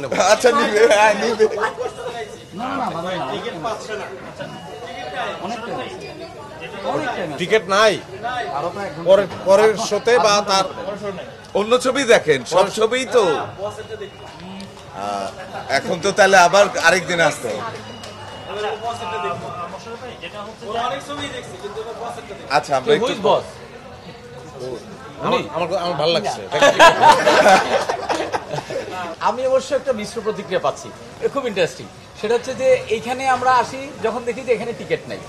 নেব। আচ্ছা নিবে, হ্যাঁ নিবে। টিকিট নাই পরের শোতে বা তার অন্য ছবি দেখেন, সব ছবিই তো। এখন তো তাহলে আবার আরেকদিন আসতে হবে। আচ্ছা আমরা একটু আমার ভালো লাগছে। আমি অবশ্য একটা মিশ্র প্রতিক্রিয়া পাচ্ছি, এটা খুব ইন্টারেস্টিং। সেটা হচ্ছে যে এইখানে আমরা আসি যখন দেখি যে এখানে টিকিট নাই,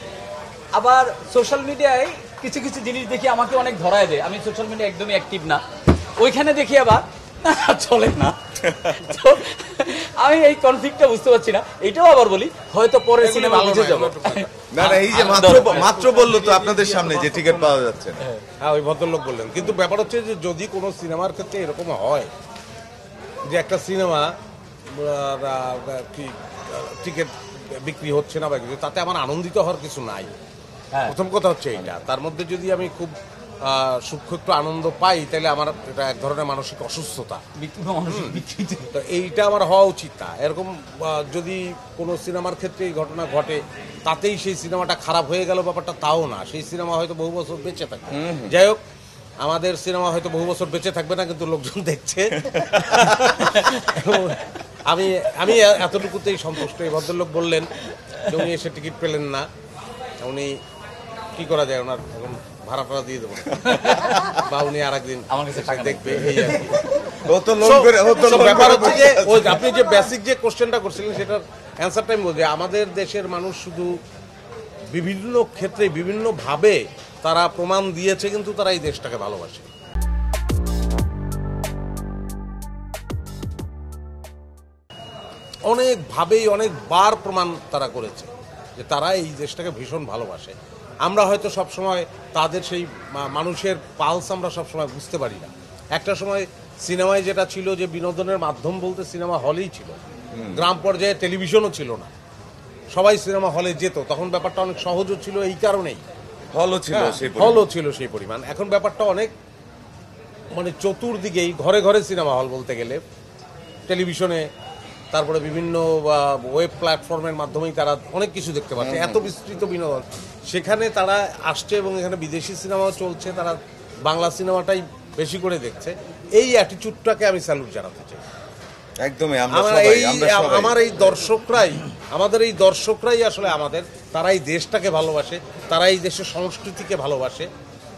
আবার সোশ্যাল মিডিয়ায় কিছু কিছু জিনিস দেখি আমাকে অনেক ধরায় দেয়। আমি সোশ্যাল মিডিয়া একদমই অ্যাক্টিভ না, ওইখানে দেখি আবার চলে না। তো আমি এই কনফ্লিক্টটা বুঝতে পারছি না। এটাও আবার বলি হয়তো পরে সিনেমা বুঝে যাবো। না না, এই যে মাত্র বললো তো আপনাদের সামনে যে টিকিট পাওয়া যাচ্ছে না। হ্যাঁ, ওই ভদ্রলোক বললেন। কিন্তু ব্যাপার হচ্ছে যে যদি কোনো সিনেমার ক্ষেত্রে এরকম হয় যে একটা সিনেমা কি টিকিট বিক্রি হচ্ছে না বা কিছু, তাতে আমার আনন্দিত হওয়ার কিছু নাই। প্রথম কথা হচ্ছে এইটা। তার মধ্যে যদি আমি খুব সূক্ষ্ম একটু আনন্দ পাই, তাহলে আমার এটা এক ধরনের মানসিক অসুস্থতা। তো এইটা আমার হওয়া উচিত না। এরকম যদি কোনো সিনেমার ক্ষেত্রে এই ঘটনা ঘটে, তাতেই সেই সিনেমাটা খারাপ হয়ে গেল ব্যাপারটা তাও না। সেই সিনেমা হয়তো বহু বছর বেঁচে থাকবে। যাই হোক, আমাদের সিনেমা হয়তো বহু বছর বেঁচে থাকবে না, কিন্তু লোকজন দেখছে। আমি আমি এতটুকুতেই সন্তুষ্ট। এই ভদ্রলোক বললেন যে উনি এসে টিকিট পেলেন না, উনি কি করা যায়, ওনার এখন ভাড়া টাড়া দিয়ে দেবো বা উনি আর একদিন আমার কাছে টাকা দেখবে, এই আর কি। ব্যাপার হচ্ছে যে আপনি যে বেসিক যে কোশ্চেনটা করছিলেন সেটার অ্যান্সারটা আমি বলছি। আমাদের দেশের মানুষ শুধু বিভিন্ন ক্ষেত্রে বিভিন্নভাবে তারা প্রমাণ দিয়েছে, কিন্তু তারা এই দেশটাকে ভালোবাসে। অনেকভাবেই অনেকবার প্রমাণ তারা করেছে যে তারা এই দেশটাকে ভীষণ ভালোবাসে। আমরা হয়তো সবসময় তাদের সেই মানুষের পালস আমরা সবসময় বুঝতে পারি না। একটা সময় সিনেমায় যেটা ছিল যে বিনোদনের মাধ্যম বলতে সিনেমা হলেই ছিল, গ্রাম পর্যায়ে টেলিভিশনও ছিল না, সবাই সিনেমা হলে যেত। তখন ব্যাপারটা অনেক সহজও ছিল এই কারণেই, হলও ছিল সেই পরিমাণ। এখন ব্যাপারটা অনেক মানে চতুর্দিকেই ঘরে ঘরে সিনেমা হল বলতে গেলে, টেলিভিশনে, তারপরে বিভিন্ন ওয়েব প্ল্যাটফর্মের মাধ্যমেই তারা অনেক কিছু দেখতে পাচ্ছে। এত বিস্তৃত বিনোদন সেখানে তারা আসছে এবং এখানে বিদেশি সিনেমাও চলছে, তারা বাংলা সিনেমাটাই বেশি করে দেখছে। এই অ্যাটিটিউডটাকে আমি স্যালুট জানাতে চাই। একদমই। আমাদের এই দর্শকরাই আসলে তারাই দেশটাকে ভালোবাসে, তারা এই দেশের সংস্কৃতিকে ভালোবাসে,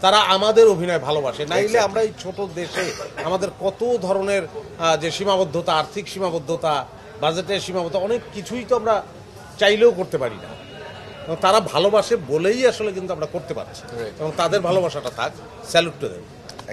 তারা আমাদের অভিনয় ভালোবাসে। নাইলে আমরা এই ছোট দেশে আমাদের কত ধরনের যে সীমাবদ্ধতা, আর্থিক সীমাবদ্ধতা, বাজেটের সীমাবদ্ধতা, অনেক কিছুই তো আমরা চাইলেও করতে পারি না। তারা ভালোবাসে বলেই আসলে কিন্তু আমরা করতে পারছি, এবং তাদের ভালোবাসাটা থাক। Salute to them.